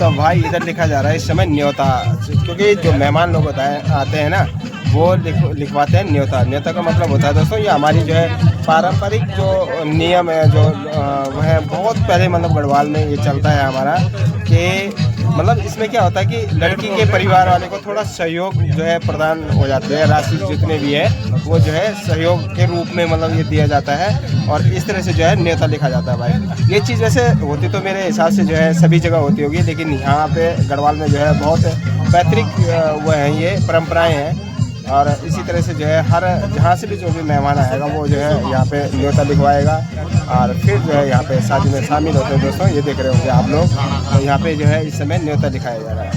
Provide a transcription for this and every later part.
तो भाई इधर लिखा जा रहा है इस समय न्योता, क्योंकि जो मेहमान लोग आते हैं ना वो लिखवाते हैं न्योता। न्योता का मतलब होता है दोस्तों, ये हमारी जो है पारंपरिक जो नियम है, जो वह बहुत पहले मतलब गढ़वाल में ये चलता है हमारा, कि मतलब इसमें क्या होता है कि लड़की के परिवार वाले को थोड़ा सहयोग जो है प्रदान हो जाते हैं, राशि जितने भी है वो जो है सहयोग के रूप में मतलब ये दिया जाता है, और इस तरह से जो है न्योता लिखा जाता है भाई। ये चीज़ वैसे होती तो मेरे हिसाब से जो है सभी जगह होती होगी, लेकिन यहाँ पे गढ़वाल में जो है बहुत पैतृक वो है, ये परंपराएं हैं। और इसी तरह से जो है हर जहाँ से भी जो भी मेहमान आएगा वो जो है यहाँ पे न्योता लिखवाएगा, और फिर जो है यहाँ पे शादी में शामिल होते हैं दोस्तों। ये देख रहे होंगे आप लोग, तो यहाँ पे जो है इस समय न्योता लिखाया जा रहा है।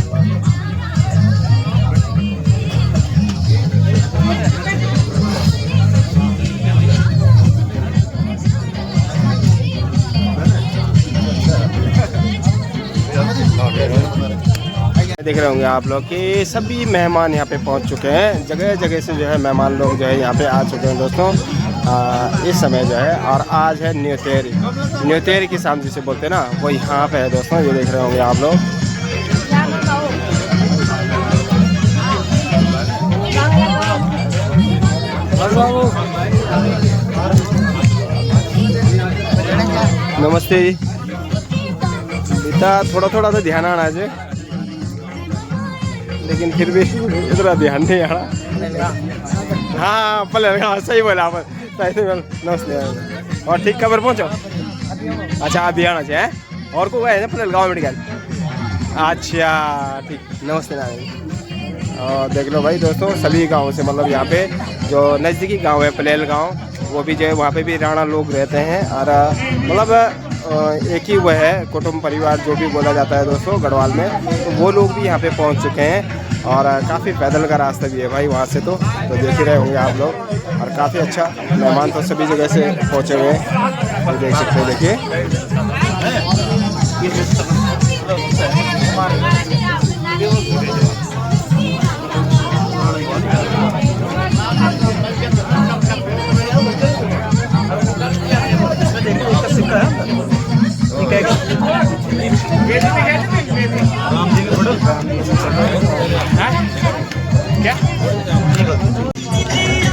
देख रहे होंगे आप लोग कि सभी मेहमान यहाँ पे पहुँच चुके हैं, जगह जगह से जो है मेहमान लोग जो है यहाँ पे आ चुके हैं दोस्तों इस समय जो है। और आज है न्योतेरी, न्योतेरी की शाम जिसे बोलते हैं ना, वो यहाँ पे है दोस्तों। ये देख रहे होंगे आप लोग। नमस्ते जी, इतना थोड़ा थोड़ा तो ध्यान आना चाहिए, लेकिन फिर भी इतना ध्यान नहीं आ रहा। हाँ पहले सही बोला आप, नमस्ते। और ठीक खबर पहुँचो। अच्छा आप भी आना चाहिए, और को है ना पहले गाँव मेडिकल। अच्छा ठीक, नमस्ते नारायण। और देख लो भाई दोस्तों, सभी गाँव से मतलब यहाँ पे जो नज़दीकी गांव है पलेल गांव, वो भी जो है वहाँ पे भी राणा लोग रहते हैं, और मतलब एक ही वह है कुटुंब परिवार जो भी बोला जाता है दोस्तों गढ़वाल में, तो वो लोग भी यहाँ पे पहुँच चुके हैं। और काफ़ी पैदल का रास्ता भी है भाई वहाँ से, तो देख ही रहे होंगे आप लोग। और काफ़ी अच्छा, मेहमान तो सभी जगह से पहुँचे हुए हैं, ये देख सकते हैं। देखिए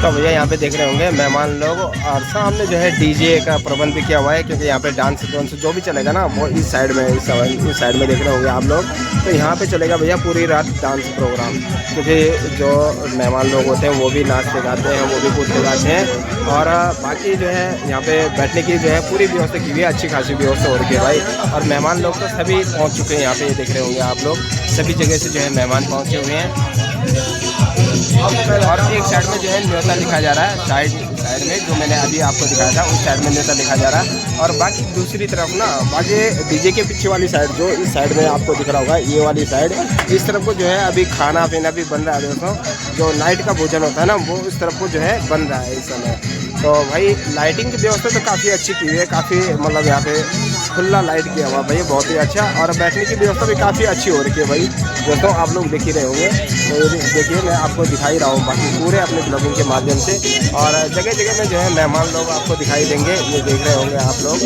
तो भैया यहाँ पे देख रहे होंगे मेहमान लोग, और सामने जो है डीजे का प्रबंध भी किया हुआ है, क्योंकि यहाँ पे डांस जो भी चलेगा ना वो इस साइड में, इस साइड में देख रहे होंगे आप लोग। तो यहाँ पे चलेगा भैया पूरी रात डांस प्रोग्राम, क्योंकि जो मेहमान लोग होते हैं वो भी नाचते गाते हैं, वो भी कूदते गाते हैं। और बाकी जो है यहाँ पे बैठने की जो है पूरी व्यवस्था की हुई है, अच्छी खासी व्यवस्था हो रही है भाई। और मेहमान लोग तो सभी पहुँच चुके हैं यहाँ पे, ये देख रहे होंगे आप लोग, सभी जगह से जो है मेहमान पहुँचे हुए हैं। और एक साइड में जो है न्योता लिखा जा रहा है, साइड में जो मैंने अभी आपको दिखाया था उस साइड में न्योता लिखा जा रहा है। और बाकी दूसरी तरफ ना, बाकी डीजे के पीछे वाली साइड, जो इस साइड में आपको दिख रहा होगा ये वाली साइड, इस तरफ को जो है अभी खाना पीना भी बन रहा है दोस्तों। जो नाइट का भोजन होता है ना वो इस तरफ को जो है बन रहा है इस समय। तो भाई लाइटिंग की व्यवस्था तो काफ़ी अच्छी की हुई है, काफ़ी मतलब यहाँ पे खुला लाइट किया हुआ भाई, बहुत ही अच्छा। और बैठने की व्यवस्था भी काफ़ी अच्छी हो रही है भाई दोस्तों, आप लोग देख ही रहे होंगे। तो देखिए मैं आपको दिखा ही रहा हूँ बाकी पूरे अपने ब्लॉगिंग के माध्यम से, और जगह जगह में जो है मेहमान लोग आपको दिखाई देंगे, ये देख रहे होंगे आप लोग।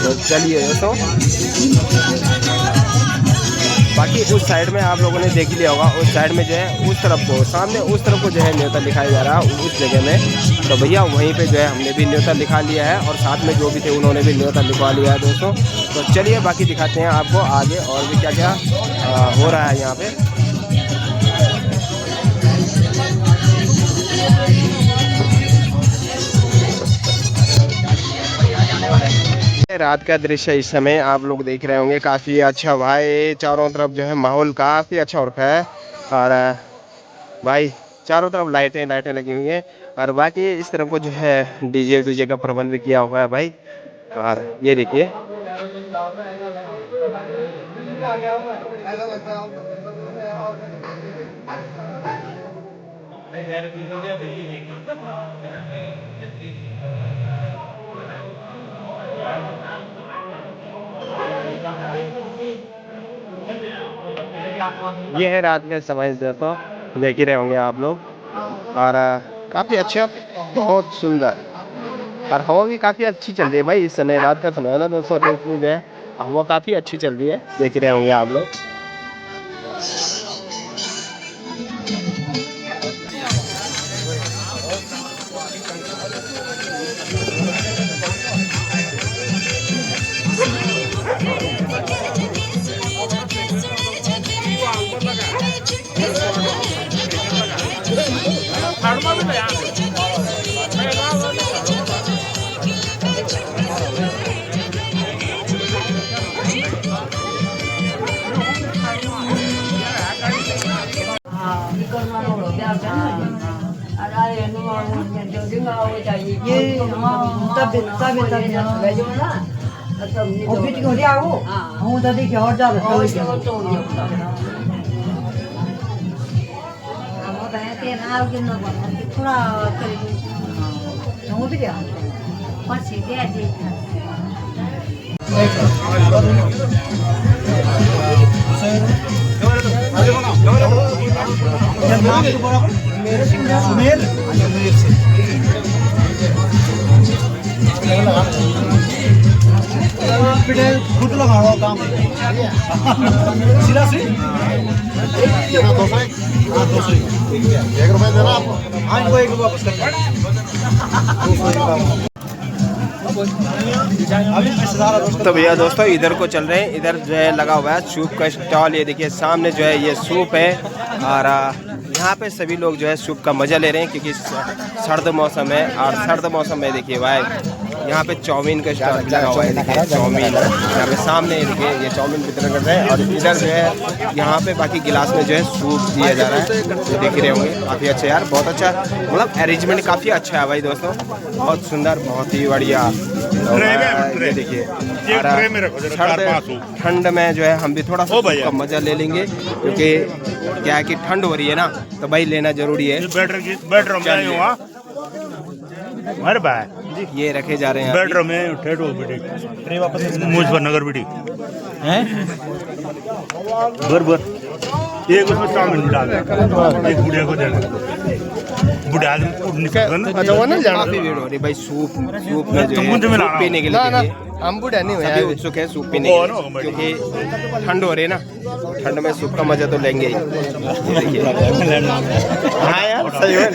तो चलिए दोस्तों, बाकी उस साइड में आप लोगों ने देख ही लिया होगा, उस साइड में जो है उस तरफ को, सामने उस तरफ को जो है न्योता लिखाया जा रहा है उस जगह में। तो भैया वहीं पे जो है हमने भी न्योता लिखा लिया है, और साथ में जो भी थे उन्होंने भी न्योता लिखवा लिया है दोस्तों। तो चलिए बाकी दिखाते हैं आपको आगे और भी क्या क्या हो रहा है यहाँ पे। रात का दृश्य इस समय आप लोग देख रहे होंगे, काफ़ी अच्छा भाई, चारों तरफ जो है माहौल काफ़ी अच्छा हो रखा है। और भाई चारों तरफ लाइटें लगी हुई हैं, और बाकी इस तरफ को जो है डीजे का प्रबंध किया हुआ है भाई। और ये देखिए ये है रात का समय दोस्तों, देख ही रहे होंगे आप लोग। और काफ़ी अच्छा, बहुत सुंदर, और हवा भी काफ़ी अच्छी चल रही है भाई इस समय, रात का समय है ना दोस्तों, जो है हवा काफ़ी अच्छी चल रही है, देख ही रहे होंगे आप लोग। तो भैया दोस्तों इधर को चल रहे हैं। इधर जो है लगा हुआ है सूप का स्टॉल। ये देखिए सामने जो है ये सूप है और यहाँ पे सभी लोग जो है सूप का मज़ा ले रहे हैं क्योंकि सर्द मौसम है। और सर्द मौसम में देखिए भाई यहाँ पे चाउमीन का स्टॉल लगा हुआ है। देखिए चाउमीन यहाँ पे सामने देखिए ये चाउमीन वितरण कर रहे हैं और इधर जो है यहाँ पे बाकी गिलास में जो है सूप दिया जा रहा है। तो देख रहे होंगे काफ़ी अच्छा यार, बहुत अच्छा मतलब अरेंजमेंट काफ़ी अच्छा है भाई दोस्तों, बहुत सुंदर, बहुत ही बढ़िया। ये देखिए ठंड में जो है हम भी थोड़ा सा का मजा ले लेंगे क्योंकि क्या है कि ठंड हो रही है ना, तो भाई लेना जरूरी है। ये रखे जा रहे हैं बेडरूम में मुजफ्फरनगर बेटी हैं बर एक उसमें चाउमीन डाल एक बुढ़िया को देना बुढ़ा आदमी काफी भीड़ हो रही भाई। सूप में जो है सूप पीने के लिए हम बुढ़ा नहीं हुए उत्सुक है सूप पीने के लिए क्योंकि ठंड हो रही है ना, ठंड में सूप का मजा तो लेंगे ही। हाँ यार सही है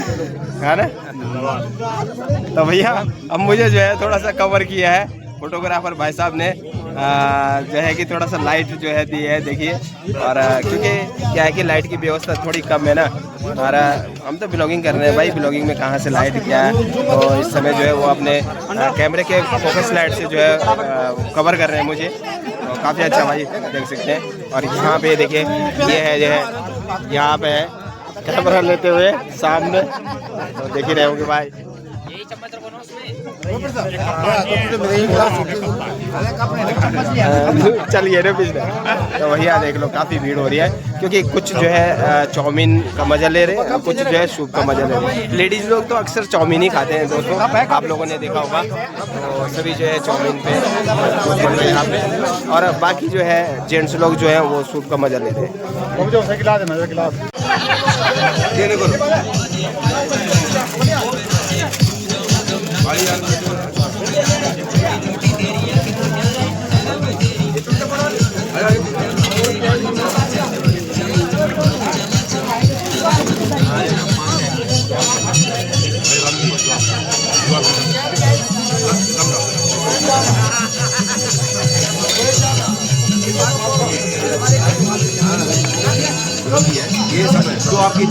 ना। तो भैया अब मुझे जो है थोड़ा सा कवर किया है फोटोग्राफर भाई साहब ने जो है कि थोड़ा सा लाइट जो है दी है देखिए। और क्योंकि क्या है कि लाइट की व्यवस्था थोड़ी कम है ना, और हम तो ब्लॉगिंग कर रहे हैं भाई, ब्लॉगिंग में कहाँ से लाइट क्या है। तो इस समय जो है वो अपने कैमरे के फोकस लाइट से जो है कवर कर रहे हैं मुझे, तो काफ़ी अच्छा भाई देख सकते हैं। और यहाँ पे देखिए ये है जो है यहाँ पे है कैमरा लेते हुए सामने, तो देख ही रहे होंगे भाई। चलिए रे पिछले तो भैया देख लो काफ़ी भीड़ हो रही है क्योंकि कुछ जो है चाउमीन का मज़ा ले रहे हैं और कुछ जो है सूप का मज़ा ले रहे हैं। लेडीज़ लोग तो अक्सर चाउमीन ही खाते हैं दोस्तों, आप लोगों ने देखा होगा। तो सभी जो है चाउमीन पे बन रहे हैं यहाँ पे, और बाकी जो है जेंट्स लोग जो है वो सूप का मज़ा ले रहे हैं। ये सब है तो आपकी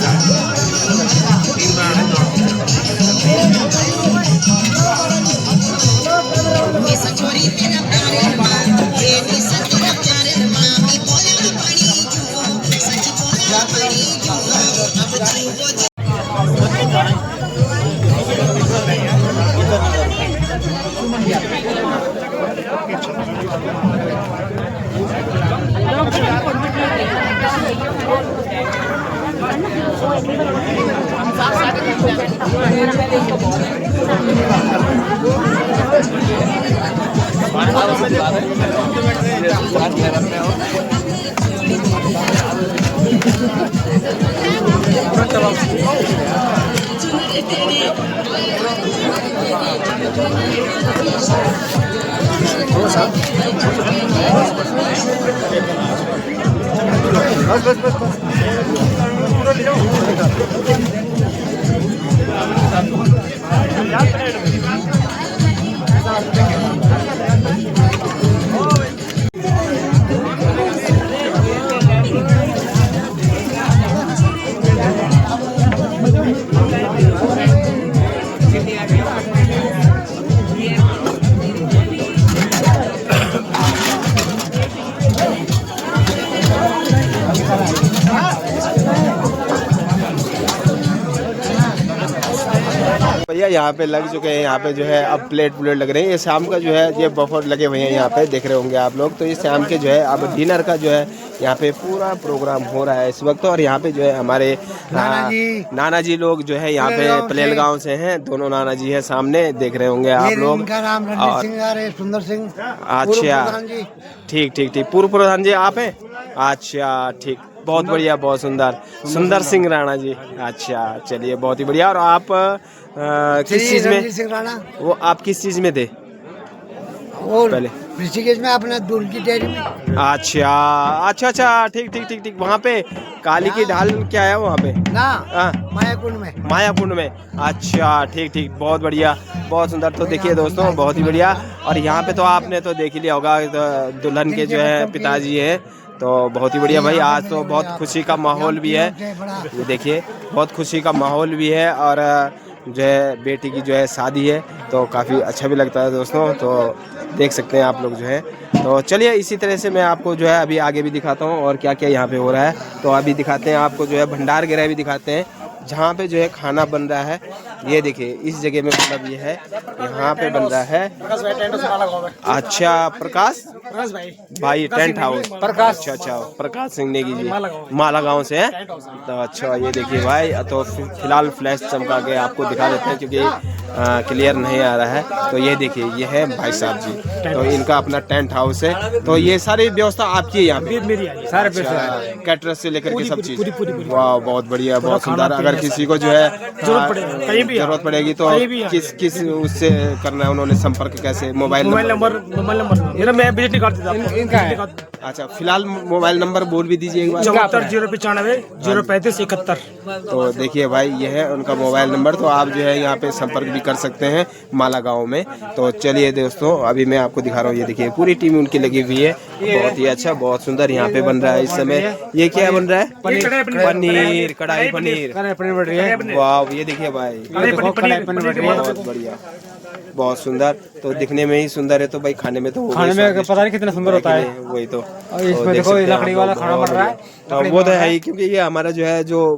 भैया यहाँ पे लग चुके हैं, यहाँ पे जो है अब प्लेट लग रही है। ये शाम का जो है ये बफर लगे हुए हैं यहाँ पे, देख रहे होंगे आप लोग। तो ये शाम के जो है अब डिनर का जो है यहाँ पे पूरा प्रोग्राम हो रहा है इस वक्त। और यहाँ पे जो है हमारे नाना जी लोग जो है यहाँ पे पलेल गाँव से हैं, दोनों नाना जी है सामने, देख रहे होंगे आप लोग। इनका नाम रणजीत सिंह है, सुंदर सिंह। अच्छा, ठीक ठीक ठीक, पूर्व प्रधान जी आप हैं? अच्छा ठीक, बहुत बढ़िया, बहुत सुंदर, सुंदर सिंह राणा जी। अच्छा चलिए, बहुत ही बढ़िया। और आप किस चीज में? सिंह राणा। वो आप किस चीज में थे और पहले? ऋषिकेश में अपना दूध की डेयरी में। अच्छा अच्छा अच्छा, ठीक ठीक ठीक ठीक। वहाँ पे काली की ढाल क्या है वहाँ पे? ना मायाकुंड में। मायाकुंड में, अच्छा ठीक ठीक, बहुत बढ़िया, बहुत सुंदर। तो देखिए दोस्तों, बहुत ही बढ़िया। और यहाँ पे तो आपने तो देख ही लिया होगा, दुल्हन के जो है पिताजी हैं, तो बहुत ही बढ़िया भाई। आज तो बहुत खुशी का माहौल भी है, ये देखिए, बहुत खुशी का माहौल भी है। और जो है बेटी की जो है शादी है, तो काफ़ी अच्छा भी लगता है दोस्तों। तो देख सकते हैं आप लोग जो है। तो चलिए, इसी तरह से मैं आपको जो है अभी आगे भी दिखाता हूँ और क्या क्या यहाँ पे हो रहा है। तो अभी दिखाते हैं आपको जो है भंडार गृह भी दिखाते हैं, जहाँ पे जो है खाना बन रहा है। ये देखिए, इस जगह में मतलब ये है, यहाँ पे बन रहा है। अच्छा, प्रकाश भाई टेंट हाउस, प्रकाश, अच्छा अच्छा, प्रकाश सिंह नेगी जी माला गांव से है। तो अच्छा, ये देखिए भाई, तो फिलहाल फ्लैश चमका के आपको दिखा देते हैं क्योंकि क्लियर नहीं आ रहा है। तो ये देखिए, ये है भाई साहब जी, तो इनका अपना टेंट हाउस है। तो ये सारी व्यवस्था आपकी है यहाँ पे? सारे कैटरस से लेकर के सब चीज। वाह, बहुत बढ़िया, बहुत सुंदर। अगर किसी को जो है जरूरत पड़ेगी तो किस उससे करना है, उन्होंने संपर्क कैसे? मोबाइल नंबर मैं विजिट नहीं करता। अच्छा, फिलहाल मोबाइल नंबर बोल भी दीजिए एक बार। 74 095 035 71। तो देखिए भाई, ये है उनका मोबाइल नंबर, तो आप जो है यहाँ पे संपर्क भी कर सकते हैं माला गांव में। तो चलिए दोस्तों, अभी मैं आपको दिखा रहा हूँ, ये देखिए पूरी टीम उनकी लगी हुई है, बहुत ही अच्छा, बहुत सुंदर। यहाँ पे बन रहा है इस समय, ये क्या बन रहा है? पनीर, कढ़ाई पनीर। वाह, ये देखिए भाई, बहुत बढ़िया, बहुत सुंदर। तो दिखने में ही सुंदर है, तो भाई खाने में तो खाने में पता नहीं कितना सुंदर होता है। वही तो, इसमें देखो लकड़ी वाला खाना बन रहा है। तो वो तो है ही, क्योंकि ये हमारा जो है, जो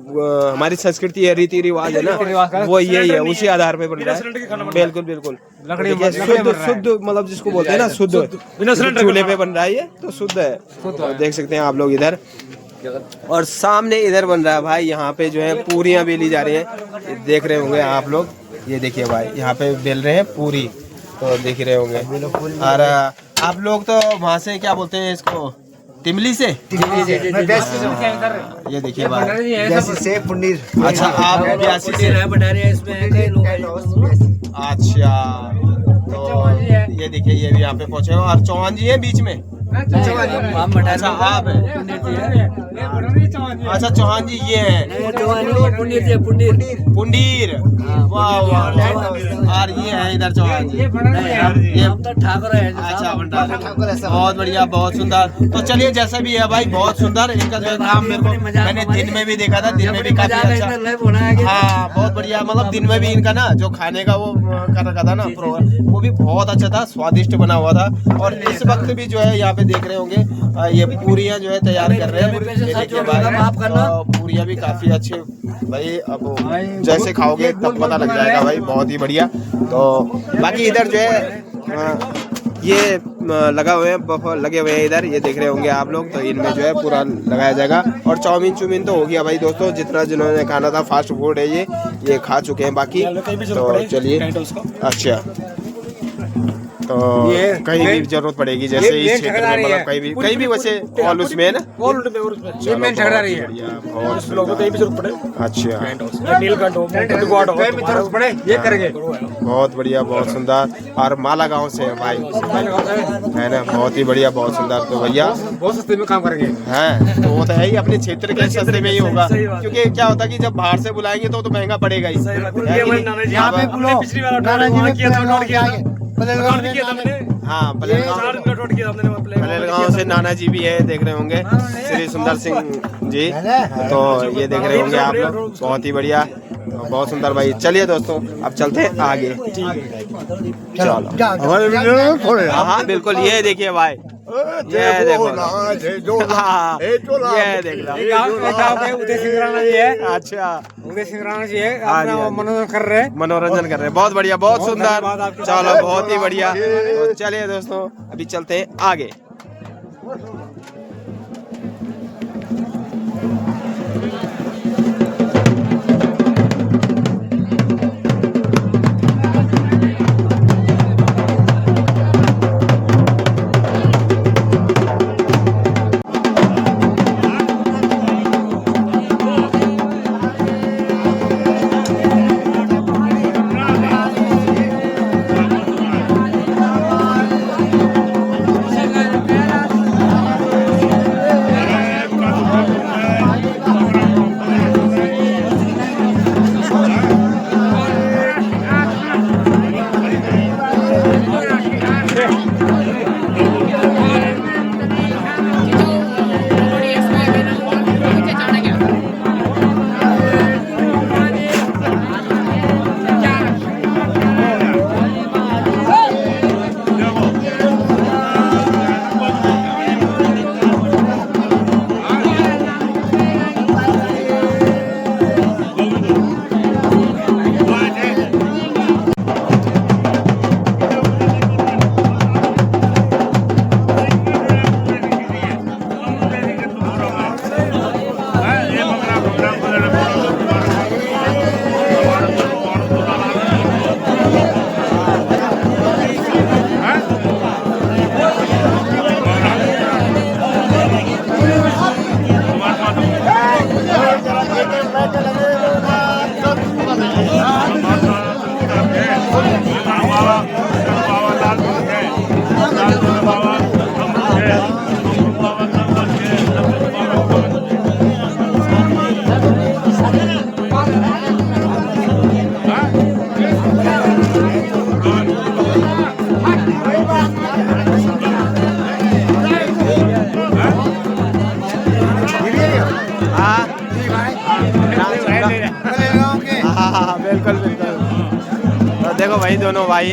हमारी संस्कृति है, रीति रिवाज है ना, वो यही है, उसी आधार पे बन रहा है। बिल्कुल बिल्कुल, शुद्ध मतलब जिसको बोलते हैं ना, शुद्ध चूल्हे पे बन रहा है ये, तो शुद्ध है। तो देख सकते हैं आप लोग इधर। और सामने इधर बन रहा है भाई, यहाँ पे जो है पूरियां बेली जा रही है, देख रहे होंगे आप लोग। ये देखिए भाई, यहाँ पे बेल रहे हैं पूरी, तो देख रहे होंगे। और आप लोग तो वहाँ से क्या बोलते हैं इसको, टिमली से? ये देखिए भाई, से पुनीर। अच्छा, आप ब्यासी से? अच्छा, तो ये देखिए, ये भी यहाँ पे पहुँचे। और चौहान जी है बीच में? अच्छा, आप है? अच्छा, चौहान जी ये है, पुंडीर। वाह वाह, और ये है इधर चौहान जी, ये ठाकुर है। अच्छा, भंडार, बहुत बढ़िया, बहुत सुंदर। तो चलिए, जैसा भी है भाई, बहुत सुंदर। इनका जो है काम मेरे को, मैंने दिन में भी देखा था, दिन में भी काफी अच्छा, हाँ बहुत बढ़िया। मतलब दिन में भी इनका ना जो खाने का वो कर रखा था ना प्रोग्राम, वो भी बहुत अच्छा था, स्वादिष्ट बना हुआ था। और इस वक्त भी जो है यहाँ पे देख रहे होंगे, ये पूरियां जो है तैयार कर रहे हैं। ये देखिए भाई, पूरियां भी काफी अच्छे भाई, अब जैसे खाओगे तब पता लग जाएगा भाई, बहुत ही बढ़िया। तो बाकी इधर जो है ये लगा हुए हैं, लगे हुए हैं इधर, ये देख रहे होंगे आप लोग। तो इनमें जो है पूरा लगाया जाएगा। और चाउमीन तो हो गया भाई दोस्तों, जिन्होंने खाना था, फास्ट फूड है ये खा चुके हैं बाकी। तो चलिए, अच्छा, तो कहीं भी जरूरत पड़ेगी, जैसे इस क्षेत्र में, मतलब कहीं भी वैसे ऑल उसमें है ना, बहुत बहुत बढ़िया, बहुत सुंदर। और माला गांव से है भाई, है ना, बहुत ही बढ़िया, बहुत सुंदर। तो भैया बहुत सस्ते में काम करेंगे हैं, तो वो तो है ही, अपने क्षेत्र के सस्ते में ही होगा। क्योंकि क्या होता है कि जब बाहर से बुलाएंगे तो महंगा पड़ेगा ही। हाँ, पलेलगांव से नाना जी भी है, देख रहे होंगे, श्री सुंदर सिंह जी। तो ये देख रहे होंगे आप लोग, बहुत ही बढ़िया, बहुत सुंदर भाई। चलिए दोस्तों, अब चलते हैं आगे। चलो, हाँ बिल्कुल, ये देखिए भाई, ये देखो, हाँ, ये देख लो, उदय सिंह राणा जी है। अच्छा, हृदय सिंह राणा जी है, हाँ जी, अपना हाँ जी। मनोरंजन कर रहे हैं। मनोरंजन कर रहे हैं, बहुत बढ़िया, बहुत बहुत सुंदर। धन्यवाद आपके चलो साथ। बहुत ही बढ़िया। तो चलिए दोस्तों अभी चलते हैं आगे। हाँ बिल्कुल बिल्कुल। तो देखो भाई दोनों भाई,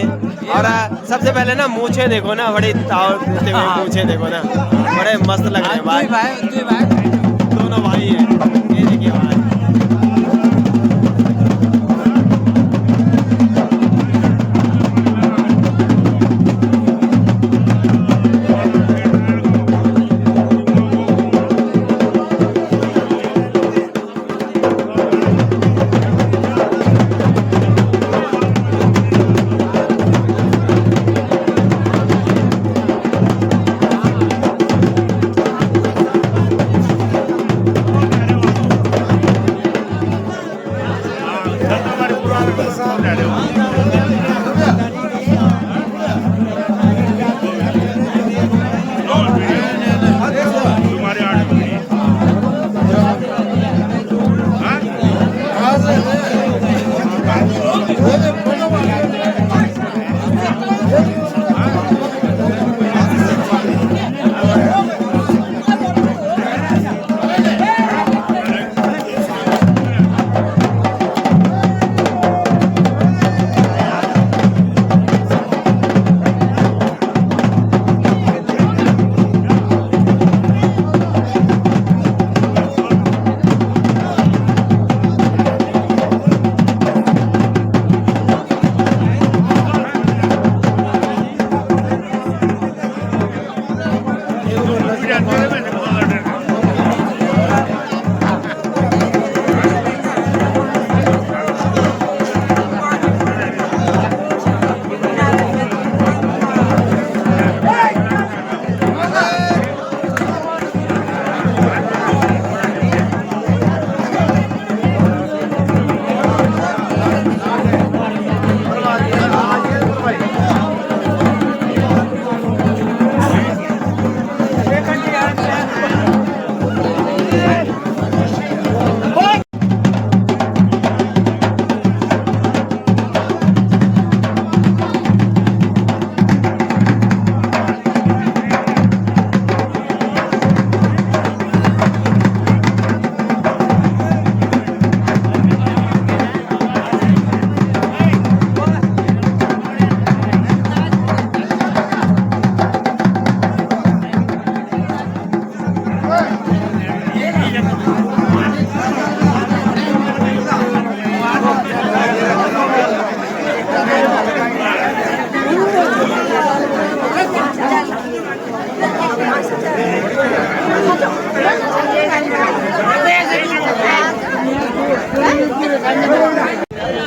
और सबसे पहले ना मूछे देखो ना, बड़ी ताव देते हुए मूछे देखो ना, बड़े मस्त लग रहे हैं भाई। दोनों भाई हैं, ये देखिए भाई।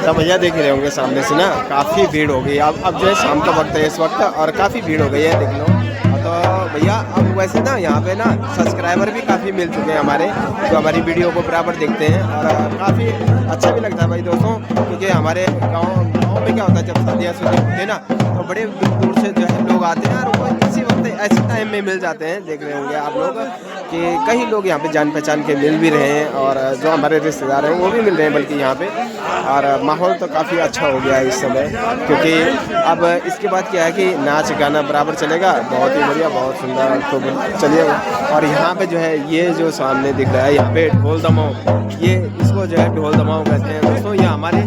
तो भैया देख रहे होंगे सामने से ना काफ़ी भीड़ हो गई। अब जो है शाम का वक्त है इस वक्त और काफ़ी भीड़ हो गई है, देख लो। तो भैया अब वैसे ना यहाँ पे ना सब्सक्राइबर भी काफ़ी मिल चुके हैं हमारे, जो हमारी वीडियो को बराबर देखते हैं और काफ़ी अच्छा भी लगता है भाई दोस्तों, क्योंकि हमारे गाँव में क्या होता है जब शादियाँ होती है ना तो बड़े दूर दूर से जो है लोग आते हैं और वो इसी वक्त ऐसे टाइम में मिल जाते हैं। देख रहे होंगे आप लोग कि कई लोग यहाँ पे जान पहचान के मिल भी रहे हैं और जो हमारे रिश्तेदार हैं वो भी मिल रहे हैं बल्कि यहाँ पे। और माहौल तो काफ़ी अच्छा हो गया है इस समय, क्योंकि अब इसके बाद क्या है कि नाच गाना बराबर चलेगा, बहुत ही बढ़िया, बहुत सुंदर। तो चलिए, और यहाँ पे जो है ये जो सामने दिख रहा है यहाँ पे ढोल दमाओ, ये इसको जो है ढोल दमाओ कहते हैं दोस्तों। ये हमारी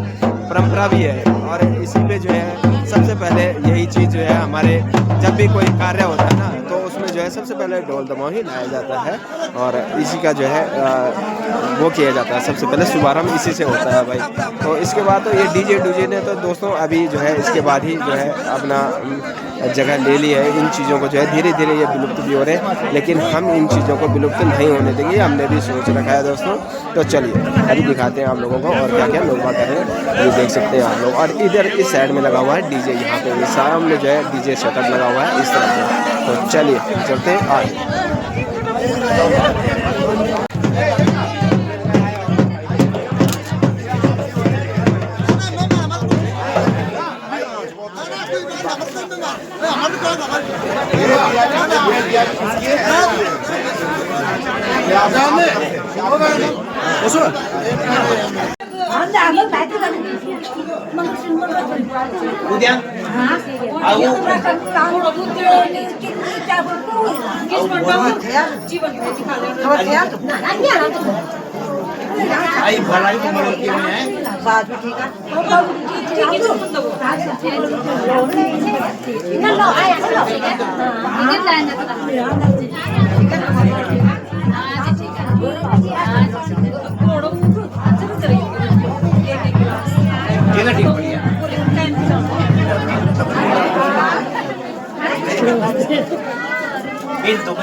परंपरा भी है और इसी पे जो है सबसे पहले यही चीज़ जो है हमारे जब भी कोई कार्य होता है ना तो उसमें जो है सबसे पहले ढोल दमाओ ही लाया जाता है और इसी का जो है वो किया जाता है। सबसे पहले शुभारंभ इसी से होता है भाई। तो इसके बाद तो ये डीजे ने तो दोस्तों अभी जो है इसके बाद ही जो है अपना जगह ले ली है। इन चीज़ों को जो है धीरे धीरे ये विलुप्त भी हो रहे हैं, लेकिन हम इन चीज़ों को विलुप्त नहीं होने देंगे, हमने भी सोच रखा है दोस्तों। तो चलिए अभी दिखाते हैं आप लोगों को और क्या क्या लोग बात कर रहे हैं, ये देख सकते हैं आप लोग। और इधर इस साइड में लगा हुआ है डीजे, यहाँ पे सामने जो है डीजे सेटअप लगा हुआ है इस तरह से। तो चलिए चलते हैं आगे।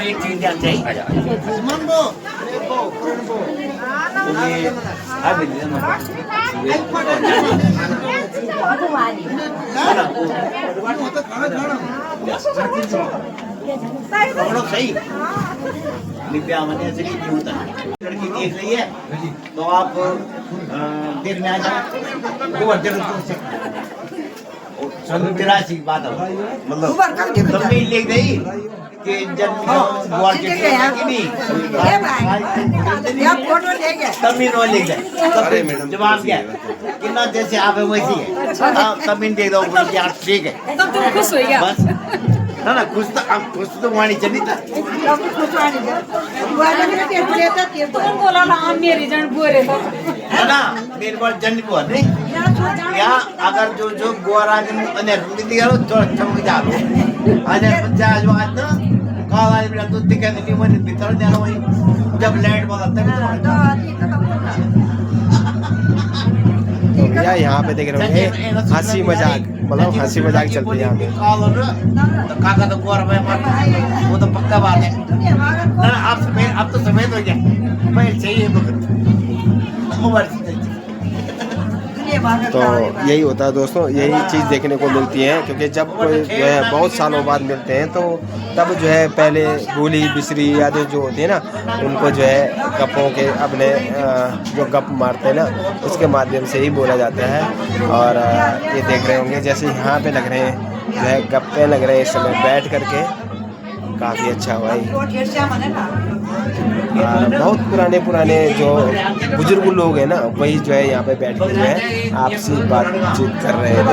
एक चीज ध्यान चाहिए सही विद्या मैंने ऐसे नहीं होता है। लड़की देख रही है तो आप देखने आ जाओ, तेरा सी बात है मतलब तुम नहीं लिख गई कि जन्म द्वार के नहीं तमीन वो लिख दे। जवाब क्या है कितना जैसे आप है वैसी है, तमीन देख दो ठीक है तब तुम खुश हो गया बस ना खुश तो वाणी चली था तुम बोला ना हम मेरी जन बोले तो है ना मेरे पास जन को नहीं या अगर जो गोरा जन अने रुंदी गलो तो चमक जालो अने पंचायत आज ना काला बिना तो दिखे नहीं मन भीतर जाना वही जब लाइट बदलता तो भैया यहाँ पे देख रहे होंगे हंसी मजाक, मतलब हंसी मजाक चलती है यहाँ पे। तो काका तो गोरा भाई वो तो पक्का बात है ना। आप तो सफेद हो गया मैं चाहिए तो यही होता है दोस्तों, यही चीज़ देखने को मिलती है, क्योंकि जब कोई जो है बहुत सालों बाद मिलते हैं तो तब जो है पहले भूली बिसरी यादें जो होती है ना उनको जो है गप्पों के अपने जो गप मारते हैं ना उसके माध्यम से ही बोला जाता है। और ये देख रहे होंगे जैसे यहाँ पे लग रहे हैं जो है गप्पे लग रहे हैं इस समय बैठ करके, काफ़ी अच्छा भाई। बहुत पुराने जो बुजुर्ग लोग हैं ना वही जो है यहाँ पे बैठ कर जो है आपसी बातचीत कर रहे हैं।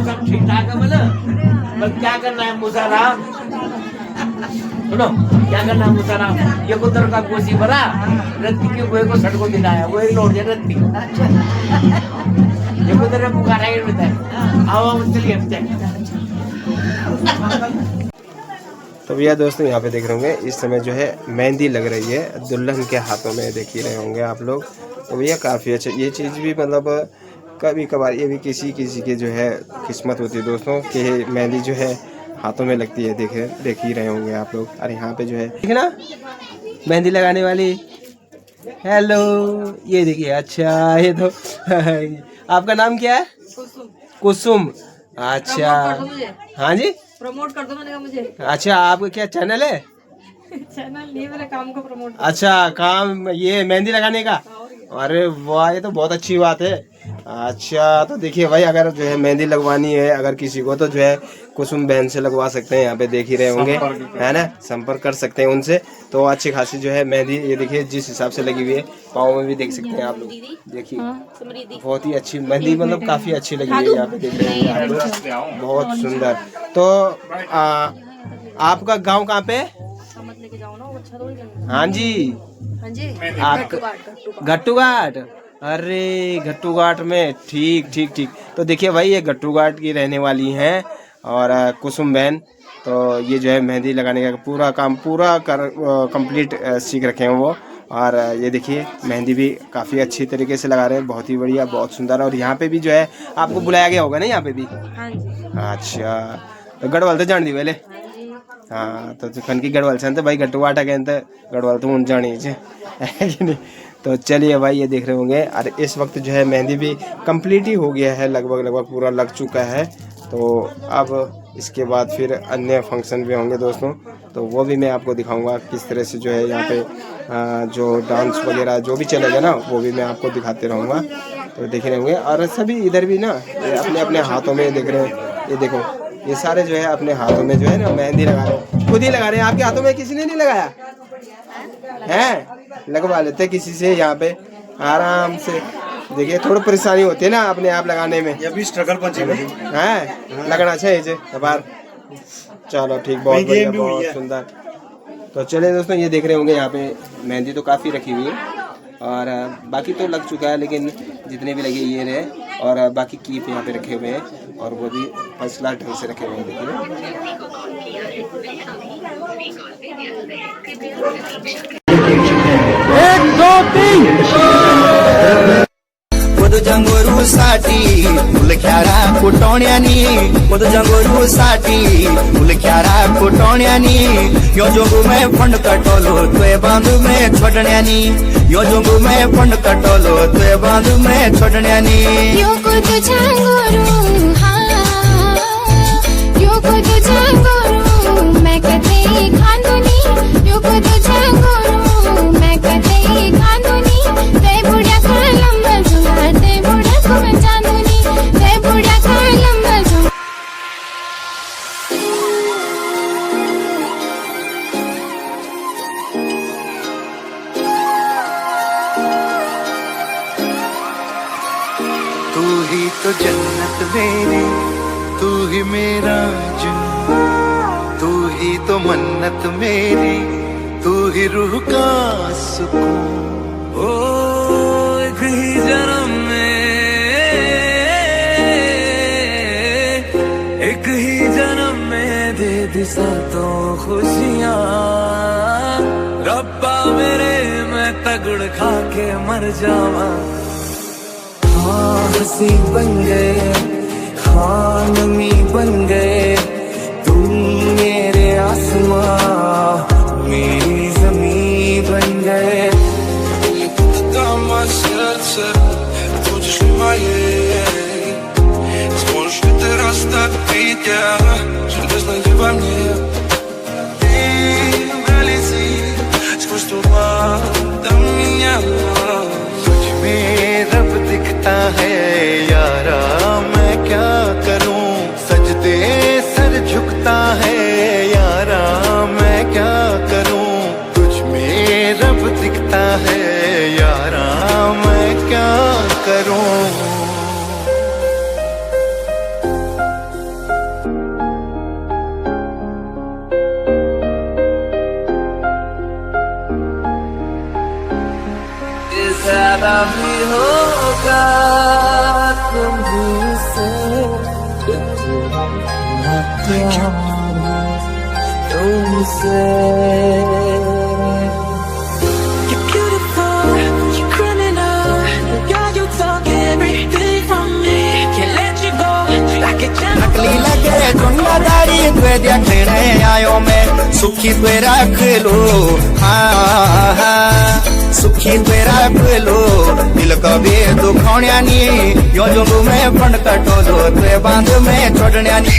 सब ठीक ठाक है मतलब क्या करना है मुसाराम, सुनो क्या करना है मुसाराम, ये कुतर का कोसी भरा रत्ती के गोए को सड़कों दिलाया वो एक लौट जाए रत्ती ये कुतर पुकारा ही होता है आओ चलिए। तो भैया दोस्तों यहाँ पे देख रहे होंगे इस समय जो है मेहंदी लग रही है दुल्हन के हाथों में, देख ही रहे होंगे आप लोग। तो भैया काफ़ी अच्छा, ये चीज़ भी मतलब कभी कभार ये भी किसी की जो है किस्मत होती है दोस्तों कि मेहंदी जो है हाथों में लगती है, देख ही रहे होंगे आप लोग। और यहाँ पे जो है ठीक है ना मेहंदी लगाने वाली, हेलो ये देखिए। अच्छा ये तो आपका नाम क्या है? कुसुम। अच्छा हाँ जी प्रमोट कर दो मैंने कहा मुझे। अच्छा आपका क्या चैनल है? चैनल नहीं, मेरे काम को प्रमोट। अच्छा काम ये मेहंदी लगाने का? अरे वाह ये तो बहुत अच्छी बात है। अच्छा तो देखिए भाई अगर जो है मेहंदी लगवानी है अगर किसी को तो जो है कुसुम बहन से लगवा सकते हैं। यहाँ पे देख ही रहे होंगे है ना, संपर्क कर सकते हैं उनसे। तो अच्छी खासी जो है मेहंदी ये देखिए जिस हिसाब से लगी हुई है, पाँव में भी देख सकते हैं आप लोग। देखिए बहुत ही अच्छी मेहंदी, मतलब काफी अच्छी लगी है। यहाँ पे देख रहे हैं आप लोग, बहुत सुंदर। तो आपका गाँव कहाँ पे? हाँ जी हाँ जी आप घट्टू घाट। अरे घट्टू घाट में, ठीक ठीक ठीक। तो देखिए भाई ये घट्टू घाट की रहने वाली हैं और कुसुम बहन। तो ये जो है मेहंदी लगाने का पूरा काम कंप्लीट सीख रखे हैं वो। और ये देखिए मेहंदी भी काफ़ी अच्छी तरीके से लगा रहे हैं, बहुत ही बढ़िया, बहुत सुंदर। और यहाँ पे भी जो है आपको बुलाया गया होगा ना यहाँ पे भी? हाँ जी। अच्छा तो गढ़वाल तो जान दी पहले? हाँ तो खन की गढ़वाल से भाई घट्टू घाट गए तो गढ़वाल तो जानी है कि नहीं। तो चलिए भाई ये देख रहे होंगे। और इस वक्त जो है मेहंदी भी कंप्लीट ही हो गया है, लगभग पूरा लग चुका है। तो अब इसके बाद फिर अन्य फंक्शन भी होंगे दोस्तों, तो वो भी मैं आपको दिखाऊंगा किस तरह से जो है यहाँ पे जो डांस वगैरह जो भी चलेगा ना वो भी मैं आपको दिखाते रहूँगा। तो देख रहे होंगे। और सभी इधर भी ना अपने अपने हाथों में देख रहे हैं, ये देखो ये सारे जो है अपने हाथों में जो है ना मेहंदी लगा रहे हैं, खुद ही लगा रहे हैं। आपके हाथों में किसी ने नहीं लगाया है? लगवा लेते किसी से यहाँ पे आराम से। देखिए थोड़ी परेशानी होती है ना अपने आप लगाने में, ये भी स्ट्रगल पंच है लगना चाहिए बार। चलो ठीक, बहुत बढ़िया, बहुत सुंदर। तो चलिए दोस्तों ये देख रहे होंगे यहाँ पे मेहंदी तो काफ़ी रखी हुई है और बाकी तो लग चुका है, लेकिन जितने भी लगे ये रहे। और बाकी कीप यहाँ पे रखे हुए हैं और वो भी फर्स्ट क्लास ढंग से रखे हुए हैं। जंगोरू साठी मुलख्यारा कुटोण्यानी, जंगोरू साठी मुलख्यारा कुटोण्यानी, यो जोगू में फंड कटोलो तुए बांधू में छोड़ण्यानी, यो जोगू में फंड कटोलो तुए बांधू में छोड़ण्यानी। यो को तो जंगोरू हाँ, यो को तो जंगोरू मैं कते खांदूनी, यो को तो जंगोरू मैं कते खांदूनी। ते बुढ़िया खा लंबा जुआ, ते बुढ़िया को मैं जानूनी, ते बुढ़िया खा लंबा जुआ। तू ही तो जन्नत मेरी, तू ही मेरा जुनून, तू ही तो मन्नत मेरी, तू ही रूह का सुकून। ओ एक ही जन्म में, एक ही जन्म में दे दी सातों खुशियाँ। रब्बा मेरे मैं तगड़ खा के मर जावा। हाँ हंसी बन गए, हाँ नमी बन गए, तुम मेरे आसमां मेरी ज़मीं बन गए। Будешь ли моей, сможешь ли ты растопить железное во мне? Ты пролети сквозь туман до меня. तुझ में रब दिखता है यारा, मैं क्या करूं, सजदे सर झुकता है यारा, मैं क्या करूं। तुझ में रब दिखता है यारा, मैं क्या करूं। ज्यादा भी होगा तुमसे तुमसे। नकली लगे चुंडादारी तुए देखने आयो मैं सुखी पे रख लो हाँ हाँ सुखी पे रख लो दिल कभी दुखौण्यानी यो जोंगू में फंड कटोलो तुए बांध में छोड़ण्यानी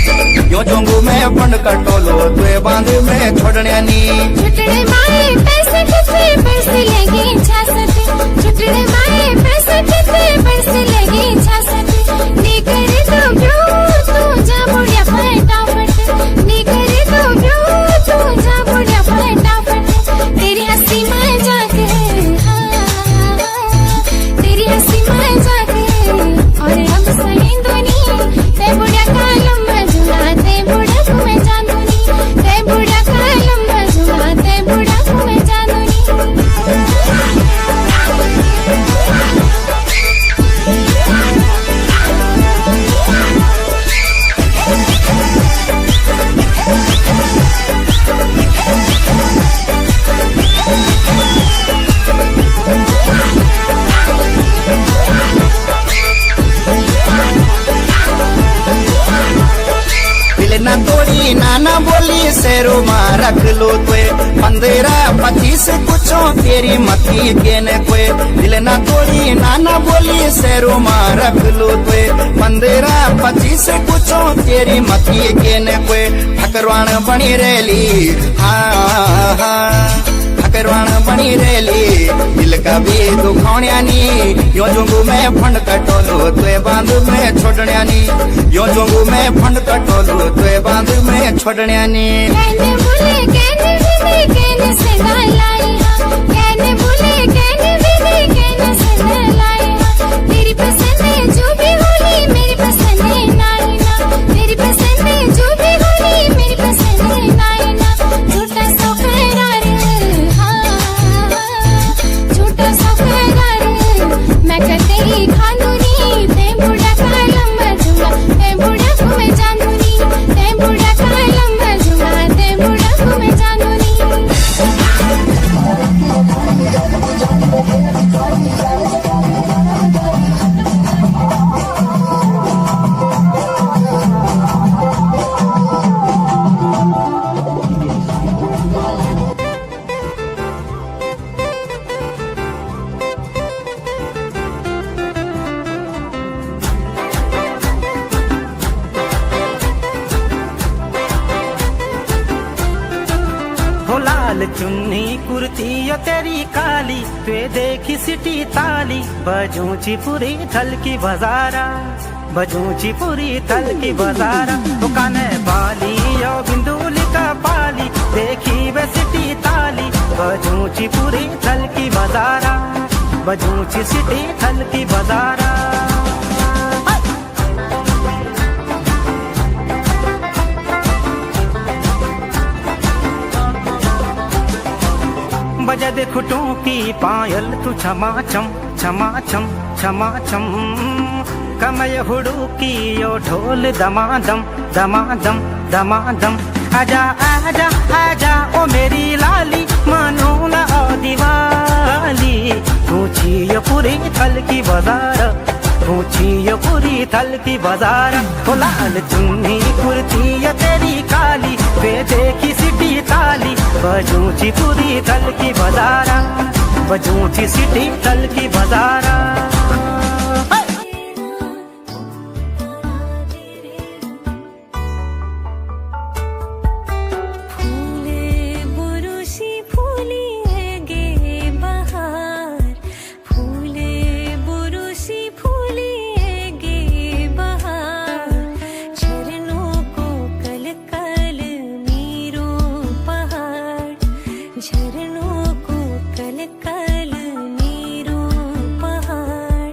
यो जोंगू में फंड कटोलो तुए बांध में छोड़ण्यानी छुटड़े माए पैसे कितने पैसे लगे 66 छुटड़े माए पैसे कितने पैसे लगे 66 नी करे तो क्यों तू जा बुढ़िया फटाफट नी करे तो क्यों तू जा बुढ़िया फटाफट तेरी हंसी में जाके तेरी हंसी में जाके और हम सही दुनी ते बुढ़िया का लंबा झूला ते बुढ़ा को मैं जानूनी ते बुढ़िया का लंबा झूला ते बुढ़ा को मैं जानूनी ना तोड़ी नाना बोली शेरो माँ रख लो तुए 15-25 कुछो तेरी मती के न कोई दिल ना तोड़ी नाना बोली शेरो माँ रख लो तुए 15-25 कुछो तेरी मती के न कोई ठकरवाण बनी रेली हाँ हाँ ठकरवाण बनी रेली दिल का भी दुखौण्यानी यो जोंगू में फंड कटोलो तुए बांध में छोड़ण्यानी यो जोंगू में फंड कटोलो तुए बांध में छोड़ण्यानी कहने बोले कहने विधि कहने से ना लाई कहने बोले कहने विधि कहने से ना लाई तेरी पसंद है जो भी होली मेरी पसंद है नाई ना तेरी पसंद है जो भी होली मेरी पसंद है नाई ना झूठा सा करार झूठा सा करार मैं कर तेरी खानूनी ते बुढ़ा का लंबा झूला ते बुढ़ा को मैं जानूनी ते बुढ़ा का लंबा झूला ते बुढ़ा को मैं जानूनी लाल चुन्नी कुर्ती यो तेरी काली तुए देखी सिटी ताली बजूची पूरी थल की बजारा बजूची पूरी थल की बजारा तो काने बाली यो बिंदुली का पाली देखी वे सिटी ताली बजूची पूरी थल की बजारा बजूची सिटी थल की बजारा बजा दे खुटों की पायल तू छमा छम छमा छम छमा छम कमय हुडू की यो ढोल दमादम दमादम दमादम आजा आजा आजा ओ मेरी लाली मानो ना ओ दिवाली ऊंची यो पूरी थल की बाजार ऊंची यो पूरी थल की बाजार ओ लाल चुन्नी कुर्ती यो तेरी काली वे देखी सिटी ताली बजूची पूरी थल की बाजारा बजूची सिटी थल की बाजारा झरनों को कल कल नीरों पहाड़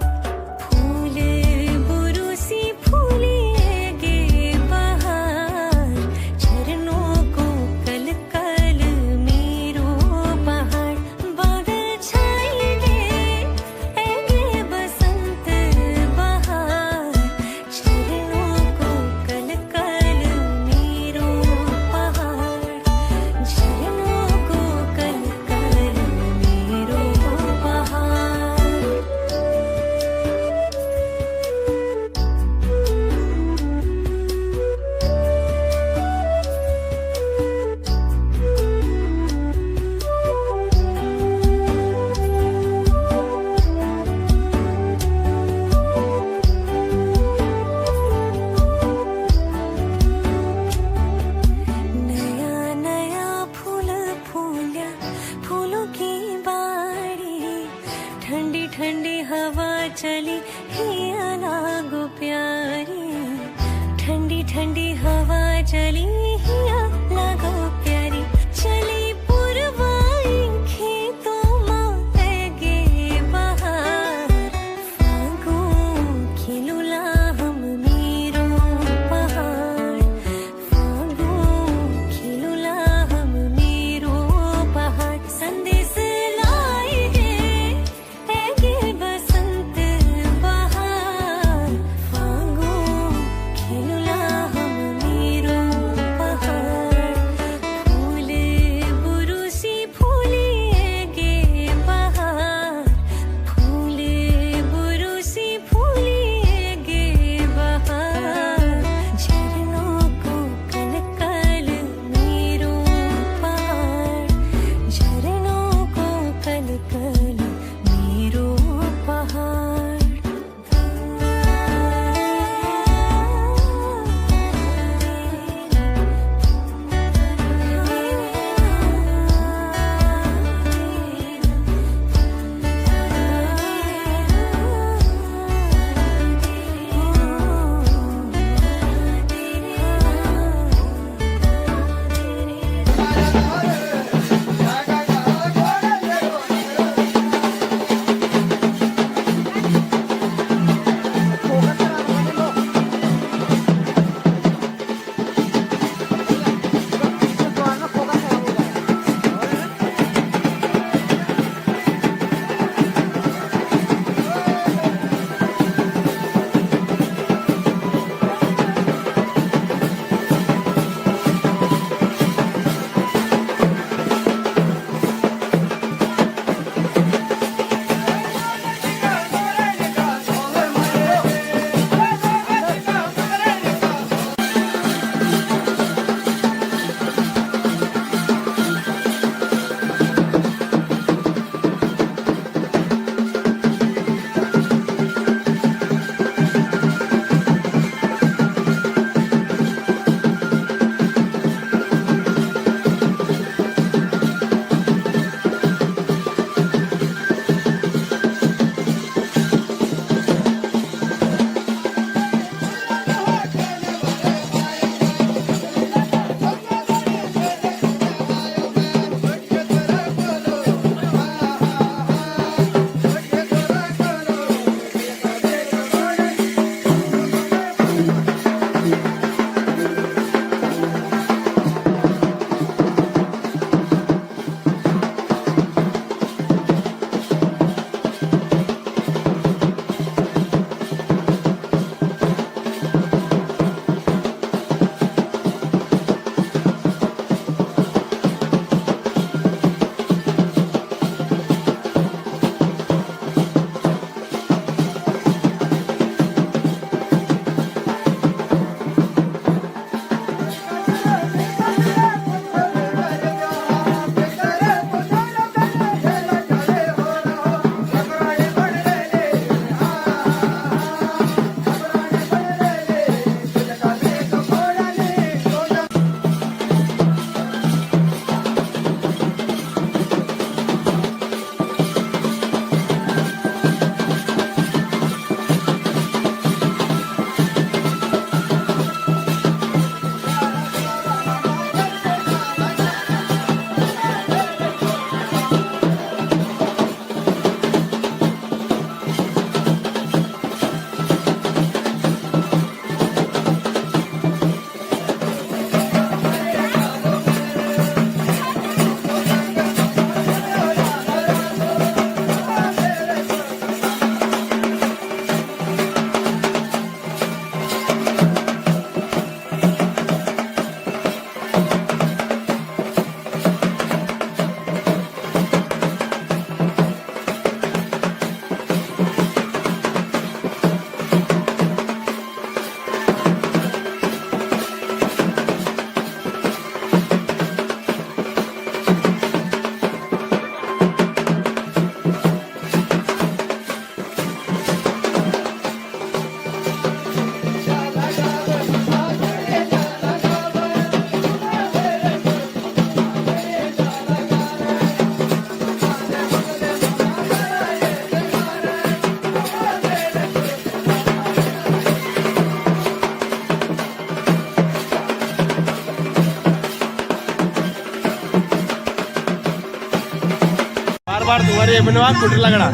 और ये बनवा कुटर लगड़ा।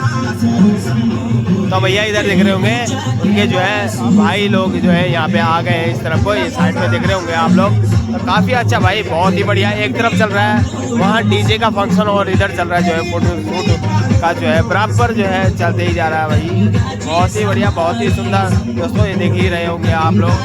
तो भैया इधर देख रहे होंगे उनके जो है भाई लोग जो है यहाँ पे आ गए हैं इस तरफ को, ये साइड में देख रहे होंगे आप लोग। तो काफ़ी अच्छा भाई, बहुत ही बढ़िया। एक तरफ चल रहा है वहाँ डीजे का फंक्शन और इधर चल रहा है जो है फोटो शूट का जो है बराबर जो है चलते ही जा रहा है भाई। बहुत ही बढ़िया, बहुत ही सुंदर दोस्तों, ये देख ही रहे होंगे आप लोग।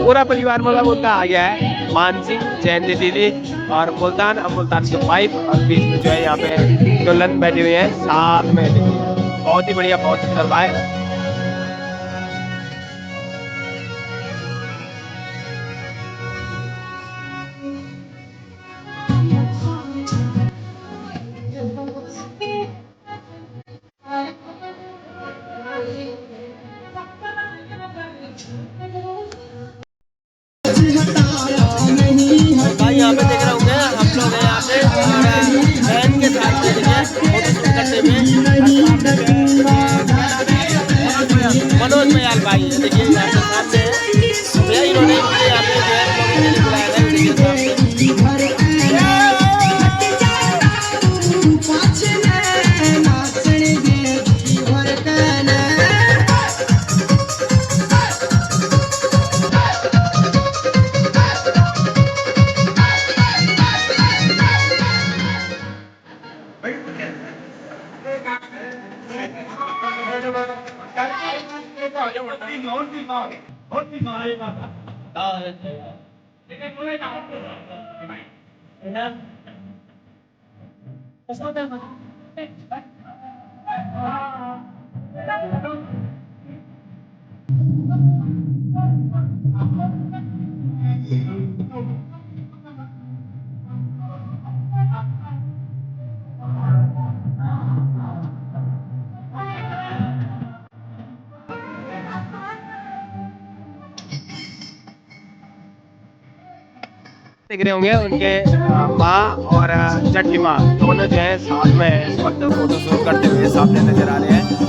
पूरा परिवार मतलब उनका आ गया है, मानसिंह, जयंती दीदी और मुल्तान। अब मुल्तान के वाइफ और बीच में जो है यहाँ पे दुल्हन बैठी हुई है साथ में। बहुत ही बढ़िया, बहुत सुंदर भाई। भाई यहाँ पे देख रहे होंगे हम लोग हैं यहाँ पे बहन के साथ फोटो शूट करते हुए मनोज भयाल भाई, देखिए यहाँ पे सामने भैया इन्होंने यहाँ पे जो है बुलाया है। देख रहे होंगे उनके माँ और जट्टी माँ दोनों जो है साथ में इस वक्त फोटो शूट करते हुए सामने नजर आ रहे हैं।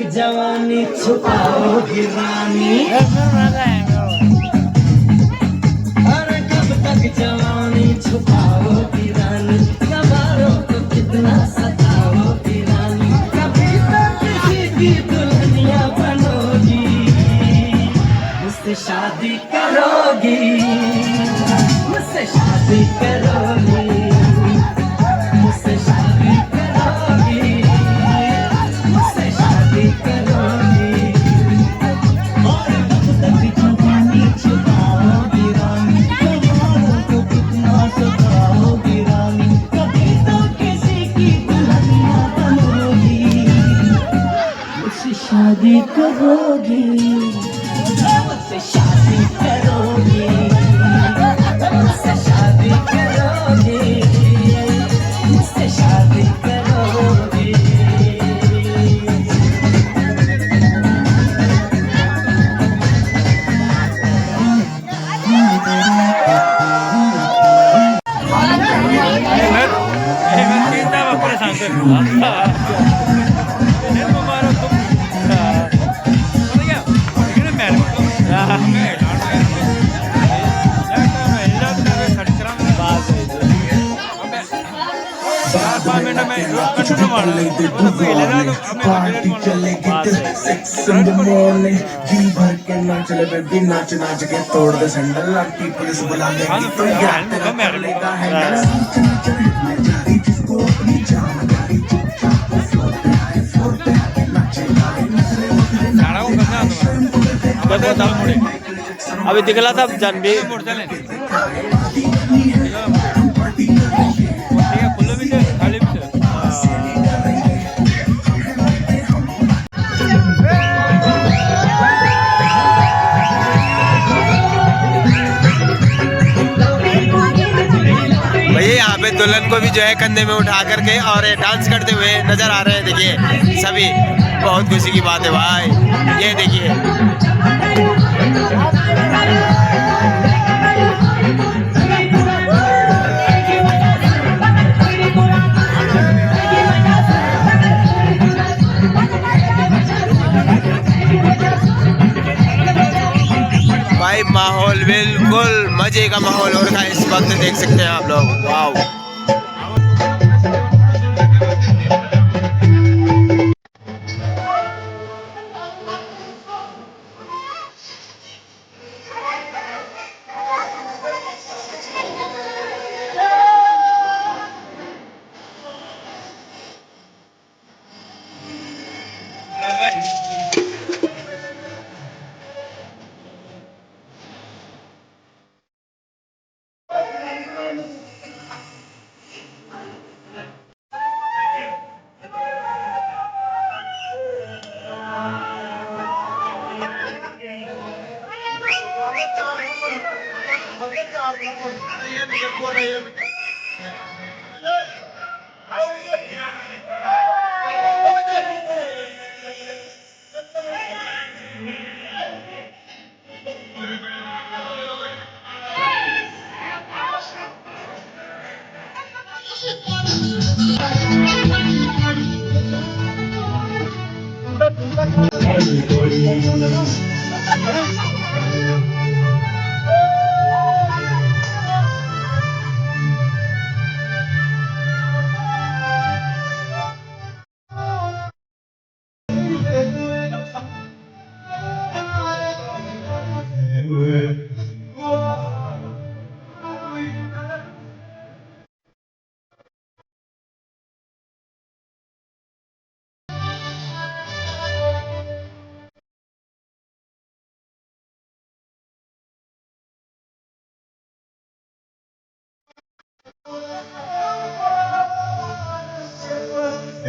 जवानी छुपाओगी रानी, अरे कब तक जवानी छुपाओगी रानी, कबारों को कितना सताओगी रानी, कभी तो किसी की दुल्हनिया बनोगी, मुझसे शादी करोगी, मुझसे शादी करोगी, मुझसे शादी करोगी, मुझसे शादी करोगी, और कब तक जवानी छुपाओगी रानी, कबारों को कितना सताओगी रानी, कभी तो किसी की दुल्हनिया बनोगी, मुझसे शादी करोगी, मुझसे शादी करोगी, मुझसे शादी करोगी, मुझसे शादी करोगी। नाच नाच के तोड़ दे सैंडल, आंटी पुलिस बुला लेगी तो यार तेरा कर लेगा हैंडल, जिसको अपनी जान गाड़ी चुपचाप फ्लोर पे आए, फ्लोर पे आके नाचेगा, अभी दिखला था जानवी भैया यहाँ पे दुल्हन को भी जो है कंधे में उठा करके और डांस करते हुए नजर आ रहे हैं। देखिए सभी, बहुत खुशी की बात है भाई। ये देखिए भाई, माहौल बिल्कुल मजे का माहौल हो रखा है इस वक्त, देख सकते हैं आप लोग। वाह,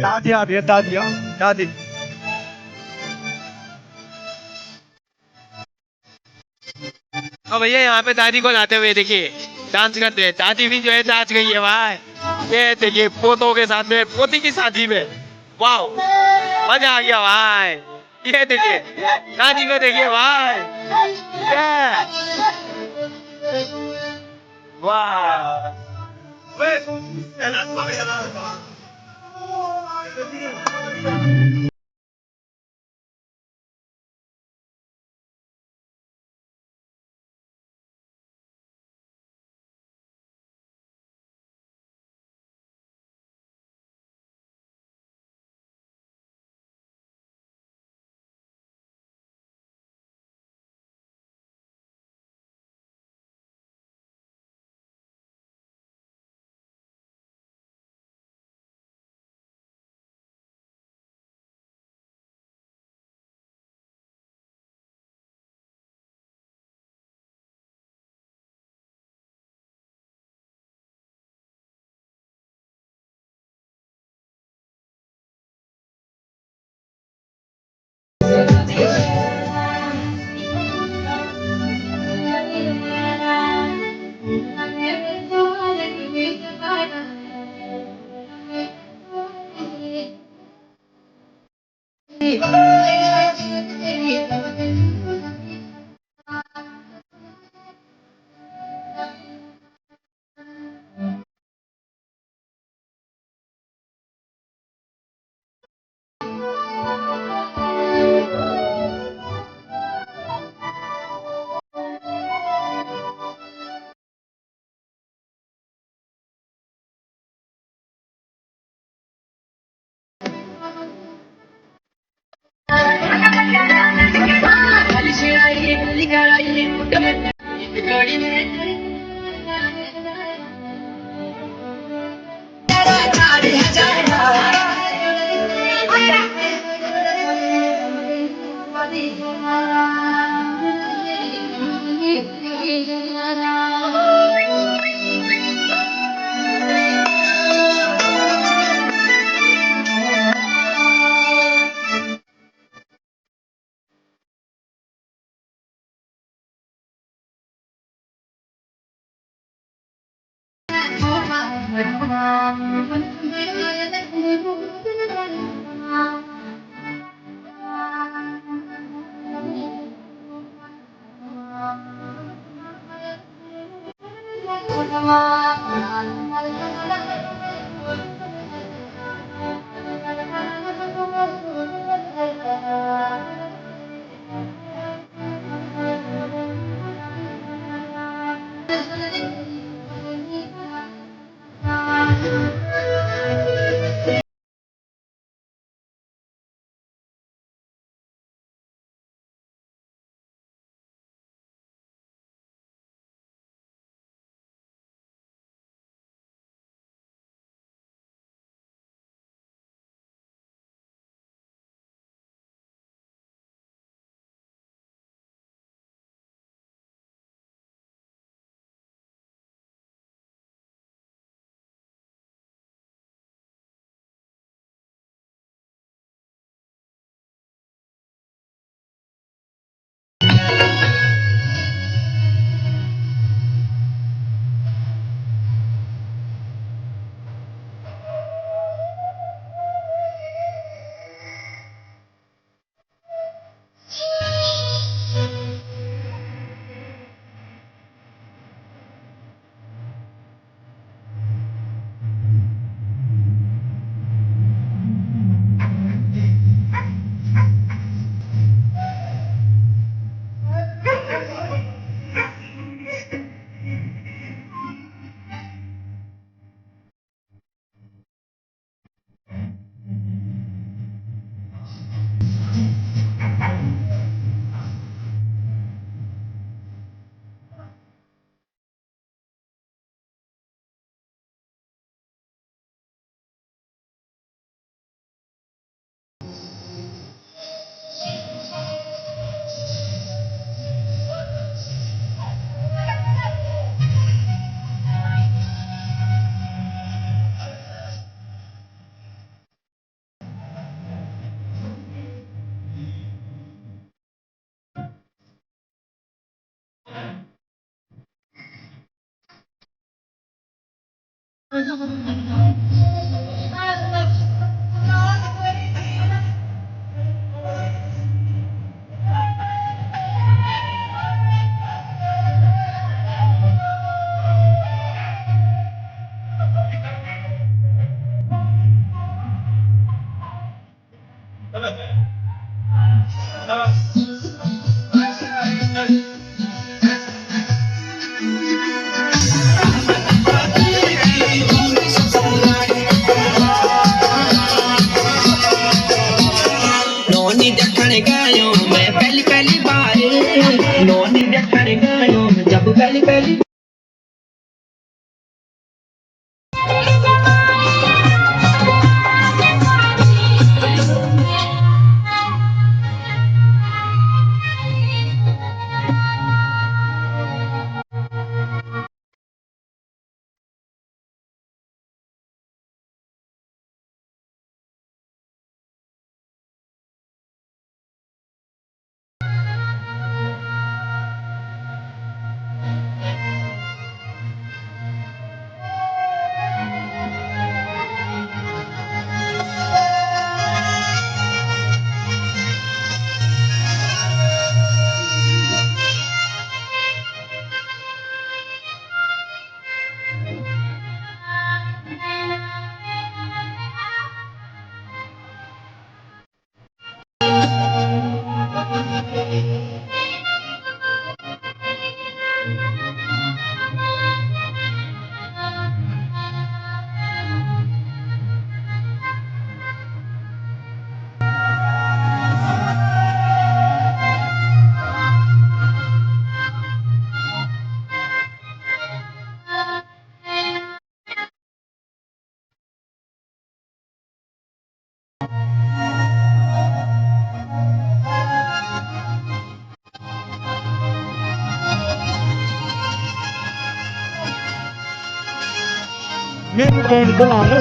दादी आ रही है, दादी दादी। और भैया यहाँ पे दादी को लाते हुए देखिए डांस करते हैं। दादी भी जो है नाच गई है भाई। ये देखिए पोतों के साथ में पोती की शादी में। वाह मजा आ गया भाई। ये देखिए दादी को देखिए भाई। वाह नौनी देखण गयो मैं पहली पहली बार नौनी देखण गयो जब पहली पहली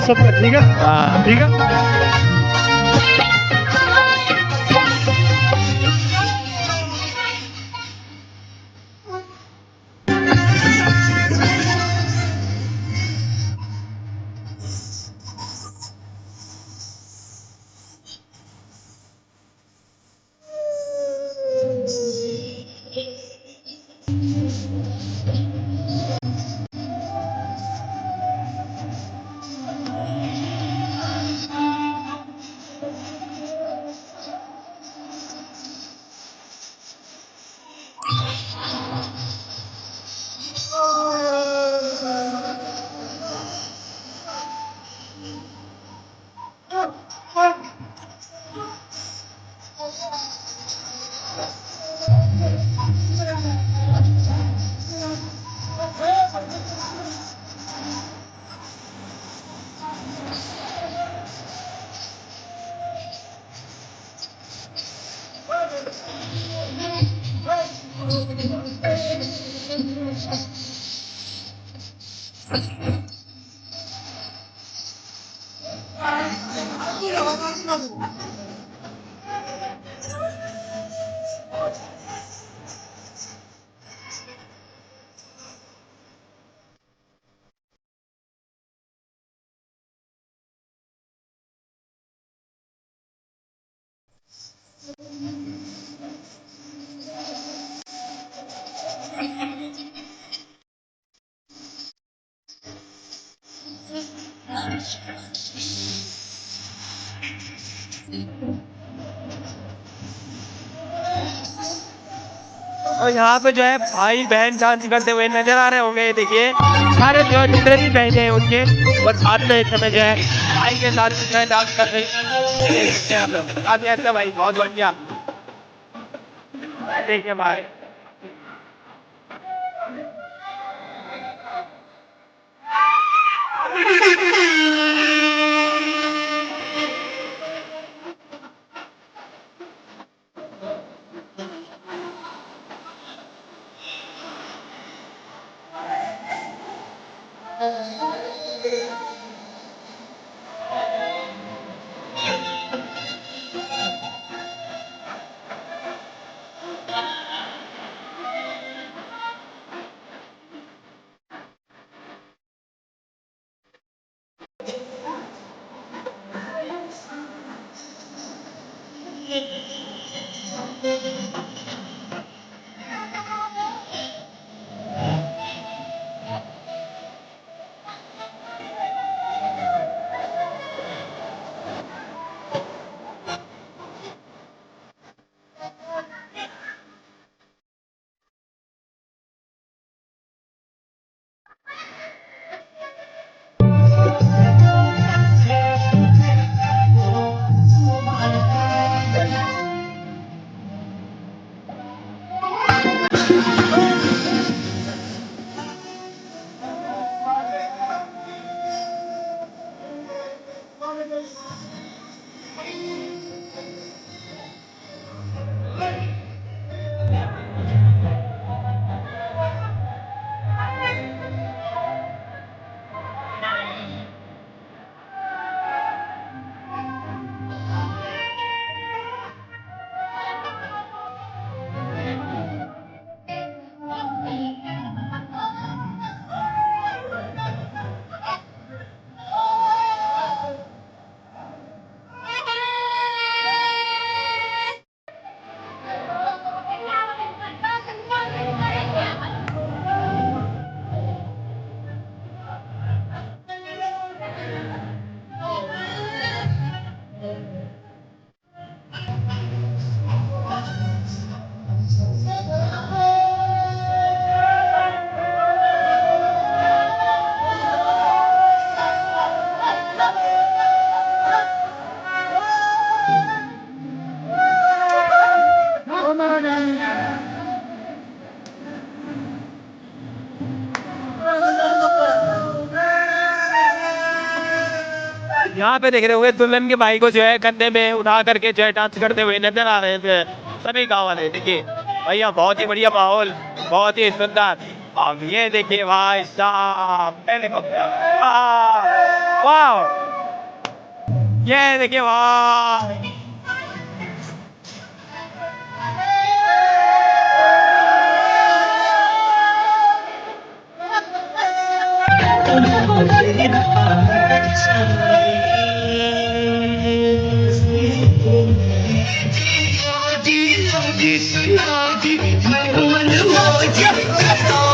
सब ठीक है ठीक है। और यहाँ पे जो है भाई बहन डांस करते हुए नजर आ रहे होंगे। देखिए सारे जो जितने भी बहने हैं उनके और साथ में इस समय जो है भाई के साथ जो है डांस कर रहे हैं। काफी अच्छा भाई, बहुत बढ़िया। देखिए भाई यहाँ पे देख रहे होंगे दुल्हन के भाई को जो है कंधे में उठा करके जो है डांस करते हुए नजर आ रहे थे सभी गाँव वाले। देखिए भैया बहुत ही बढ़िया माहौल, बहुत ही सुंदर। अब ये देखिए भाई साहब, वाह, ये देखिए भाई, Yes.